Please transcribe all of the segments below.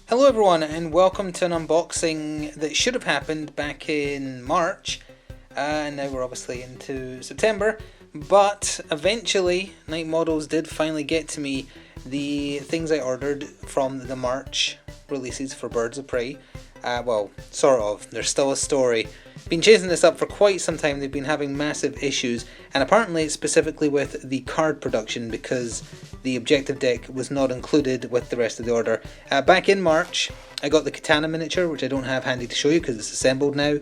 Hello everyone and welcome to an unboxing that should have happened back in March, and now we're obviously into September, but eventually Night Models did finally get to me the things I ordered from the March releases for Birds of Prey. Well, sort of, there's still a story. Been chasing this up for quite some time. They've been having massive issues, and apparently it's specifically with the card production because the objective deck was not included with the rest of the order. Back in March, I got the Katana miniature, which I don't have handy to show you because it's assembled now.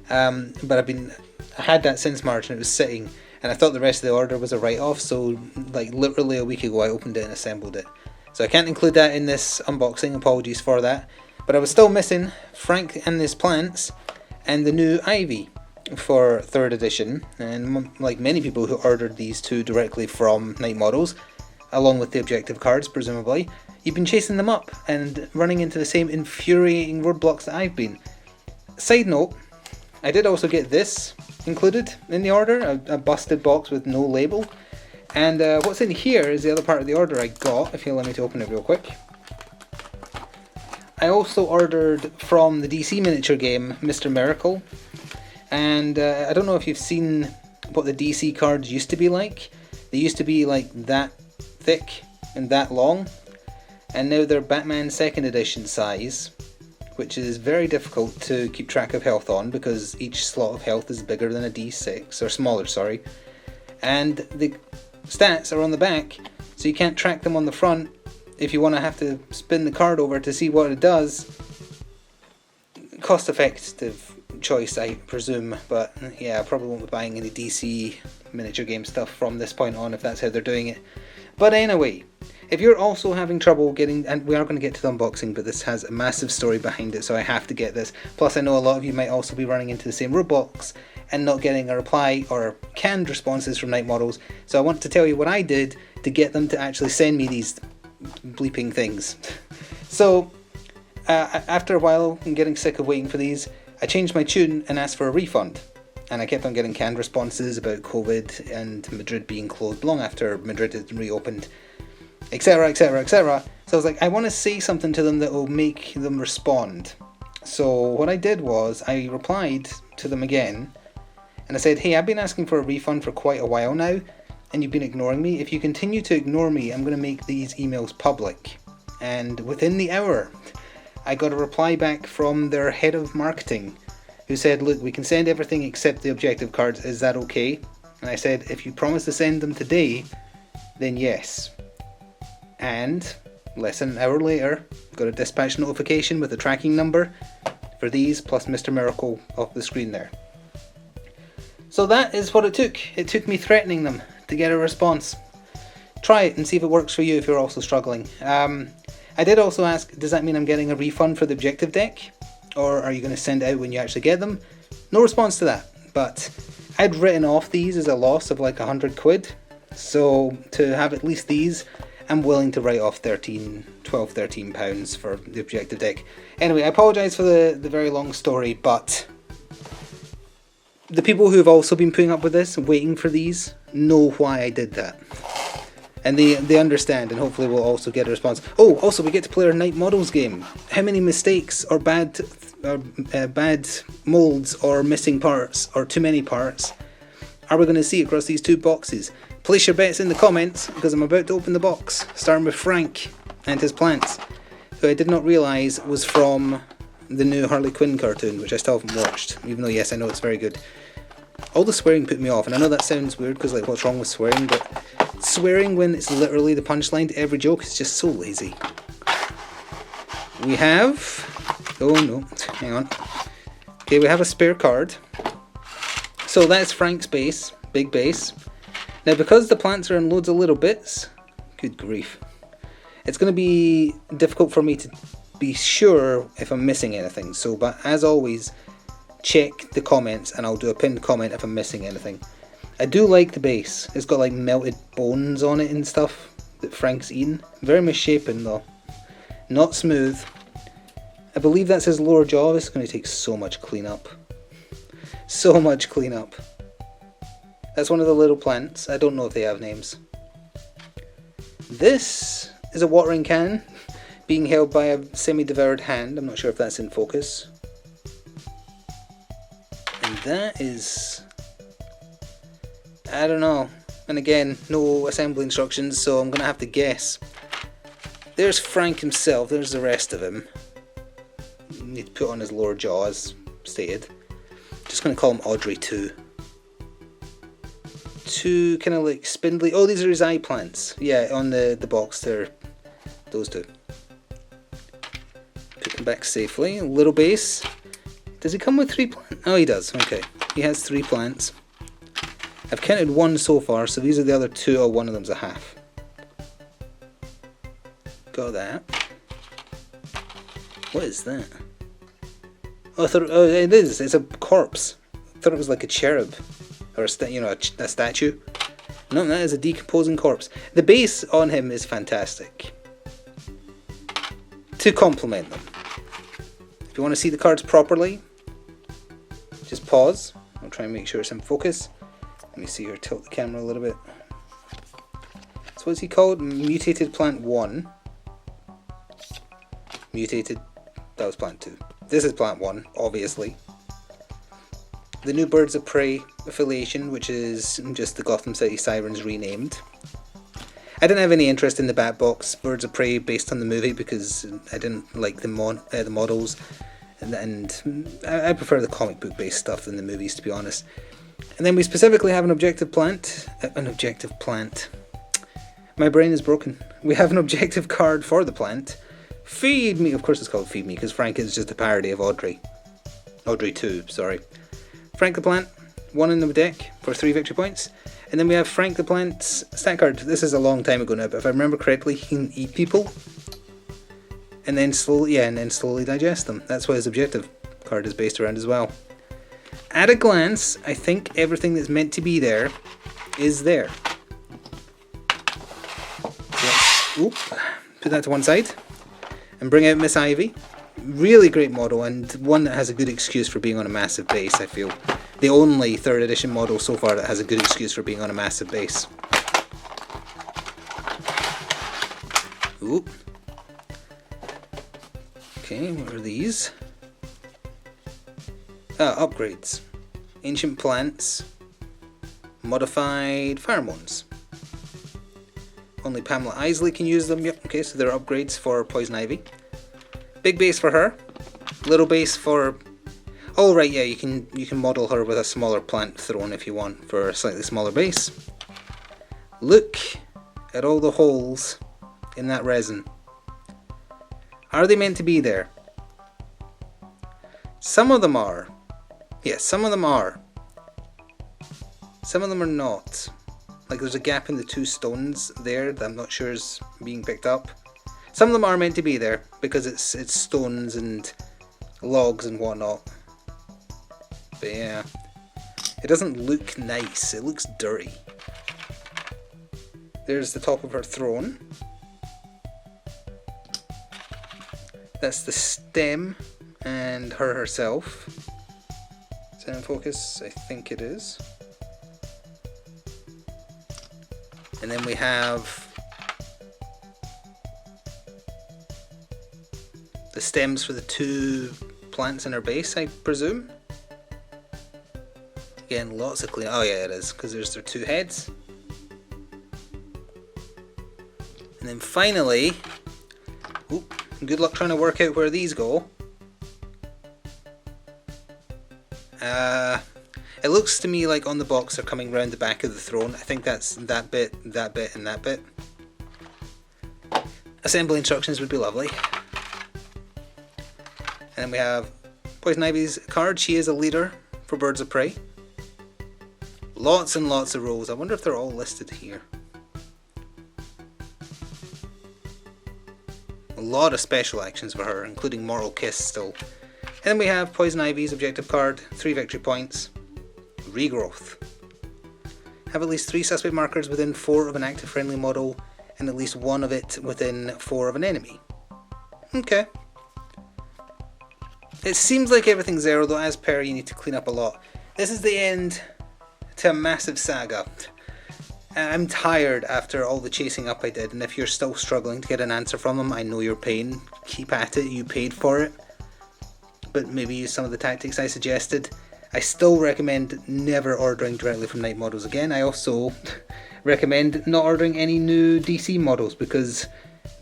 But I had that since March and it was sitting, and I thought the rest of the order was a write-off, so like literally a week ago I opened it and assembled it. So I can't include that in this unboxing, apologies for that. But I was still missing Frank and his plants and the new Ivy for 3rd edition, and like many people who ordered these two directly from Night Models, along with the objective cards presumably, you've been chasing them up and running into the same infuriating roadblocks that I've been. Side note, I did also get this included in the order, a busted box with no label, and what's in here is the other part of the order I got, if you'll let me to open it real quick. I also ordered from the DC miniature game Mr. Miracle, and I don't know if you've seen what the DC cards used to be like. They used to be like that thick and that long, and now they're Batman 2nd edition size, which is very difficult to keep track of health on because each slot of health is bigger than a D6, or smaller, sorry. And the stats are on the back, so you can't track them on the front. If you want to have to spin the card over to see what it does, cost effective choice I presume, but yeah, I probably won't be buying any DC miniature game stuff from this point on if that's how they're doing it. But anyway, if you're also having trouble getting, and we are going to get to the unboxing, but this has a massive story behind it, so I have to get this. Plus I know a lot of you might also be running into the same roadblocks and not getting a reply or canned responses from Night Models, so I want to tell you what I did to get them to actually send me these bleeping things. So after a while and getting sick of waiting for these, I changed my tune and asked for a refund, and I kept on getting canned responses about COVID and Madrid being closed long after Madrid had reopened, etc, etc, etc. So I was like, I want to say something to them that will make them respond. So what I did was I replied to them again and I said, hey, I've been asking for a refund for quite a while now and you've been ignoring me. If you continue to ignore me, I'm going to make these emails public. And within the hour, I got a reply back from their head of marketing who said, look, we can send everything except the objective cards, is that okay? And I said, if you promise to send them today, then yes. And less than an hour later, got a dispatch notification with a tracking number for these plus Mr. Miracle off the screen there. So that is what it took. It took me threatening them to get a response. Try it and see if it works for you if you're also struggling. I did also ask, does that mean I'm getting a refund for the objective deck? Or are you going to send it out when you actually get them? No response to that, but I'd written off these as a loss of like 100 quid. So to have at least these, I'm willing to write off 12, 13 pounds for the objective deck. Anyway, I apologise for the very long story, but the people who have also been putting up with this, waiting for these, know why I did that. And they understand, and hopefully we'll also get a response. Oh, also we get to play our Night Models game. How many mistakes or bad molds or missing parts or too many parts are we going to see across these two boxes? Place your bets in the comments because I'm about to open the box, starting with Frank and his plants, who I did not realise was from the new Harley Quinn cartoon, which I still haven't watched, even though yes, I know it's very good. All the swearing put me off, and I know that sounds weird because like what's wrong with swearing, but swearing when it's literally the punchline to every joke is just so lazy. We have, oh no, hang on. Okay, we have a spare card. So that's Frank's base, big base. Now because the plants are in loads of little bits, good grief, it's going to be difficult for me to be sure if I'm missing anything. So, but as always, check the comments and I'll do a pinned comment if I'm missing anything. I do like the base. It's got like melted bones on it and stuff that Frank's eaten. Very misshapen though. Not smooth. I believe that's his lower jaw. This is going to take so much cleanup. So much cleanup. That's one of the little plants. I don't know if they have names. This is a watering can being held by a semi-devoured hand. I'm not sure if that's in focus. And that is... I don't know. And again, no assembly instructions, so I'm going to have to guess. There's Frank himself, there's the rest of him. Need to put on his lower jaw as stated. Just going to call him Audrey 2. Two kind of like spindly... Oh, these are his eye plants. Yeah, on the box they're those two. Put them back safely. A little base. Does he come with 3 plants? Oh, he does. Okay. He has 3 plants. I've counted 1 so far, so these are the other 2. Oh, one of them's a half. Got that. What is that? Oh, I thought, oh, it is. It's a corpse. I thought it was like a cherub, or a statue. No, that is a decomposing corpse. The base on him is fantastic. To complement them. If you want to see the cards properly, just pause. I'll try and make sure it's in focus. Let me see here. Tilt the camera a little bit. So what's he called? Mutated Plant 1. Mutated. That was Plant 2. This is Plant 1, obviously. The new Birds of Prey affiliation, which is just the Gotham City Sirens renamed. I didn't have any interest in the Bat Box Birds of Prey based on the movie because I didn't like the models, and I prefer the comic book based stuff than the movies, to be honest. And then we specifically have an objective plant. My brain is broken. We have an objective card for the plant. Feed Me. Of course it's called Feed Me because Frank is just a parody of Audrey. Audrey 2, sorry. Frank the Plant, 1 in the deck for 3 victory points. And then we have Frank the Plant's stat card. This is a long time ago now, but if I remember correctly, he can eat people. And then slowly digest them. That's what his objective card is based around as well. At a glance, I think everything that's meant to be there is there. So put that to one side. And bring out Miss Ivy. Really great model, and one that has a good excuse for being on a massive base, I feel. The only 3rd edition model so far that has a good excuse for being on a massive base. Oop. Okay, what are these? Upgrades. Ancient plants. Modified pheromones. Only Pamela Isley can use them. Yep, okay, so they're upgrades for Poison Ivy. Big base for her. Little base for... Oh right, yeah, you can model her with a smaller plant thrown if you want for a slightly smaller base. Look at all the holes in that resin. Are they meant to be there? Some of them are. Yes, some of them are. Some of them are not. Like there's a gap in the 2 stones there that I'm not sure is being picked up. Some of them are meant to be there because it's stones and logs and whatnot. But yeah, it doesn't look nice, it looks dirty. There's the top of her throne. That's the stem and her herself. Is that in focus? I think it is. And then we have the stems for the 2 plants in her base, I presume. Again, lots of clean. Oh yeah, it is, because there's their 2 heads. And then finally, good luck trying to work out where these go. It looks to me like on the box they're coming round the back of the throne. I think that's that bit, and that bit. Assembly instructions would be lovely. And then we have Poison Ivy's card. She is a leader for Birds of Prey. Lots and lots of roles. I wonder if they're all listed here. A lot of special actions for her, including Mortal Kiss still. And then we have Poison Ivy's objective card, 3 victory points. Regrowth. Have at least 3 suspect markers within 4 of an active friendly model, and at least 1 of it within 4 of an enemy. Okay. It seems like everything's there, although as per you need to clean up a lot. This is the end to a massive saga. I'm tired after all the chasing up I did, and if you're still struggling to get an answer from them, I know your pain. Keep at it, you paid for it. But maybe use some of the tactics I suggested. I still recommend never ordering directly from Night Models again. I also recommend not ordering any new DC models, because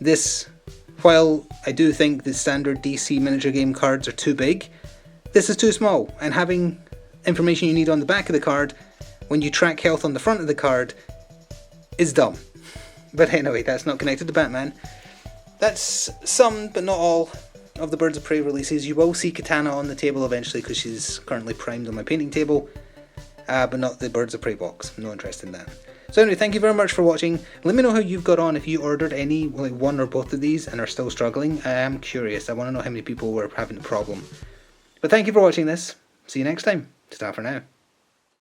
this, while I do think the standard DC miniature game cards are too big, this is too small, and having information you need on the back of the card when you track health on the front of the card is dumb. But anyway, that's not connected to Batman. That's some, but not all, of the Birds of Prey releases. You will see Katana on the table eventually, because she's currently primed on my painting table, but not the Birds of Prey box. No interest in that. So anyway, thank you very much for watching. Let me know how you've got on, if you ordered any, like one or both of these, and are still struggling. I am curious. I want to know how many people were having the problem. But thank you for watching this. See you next time. Ta-ta for now.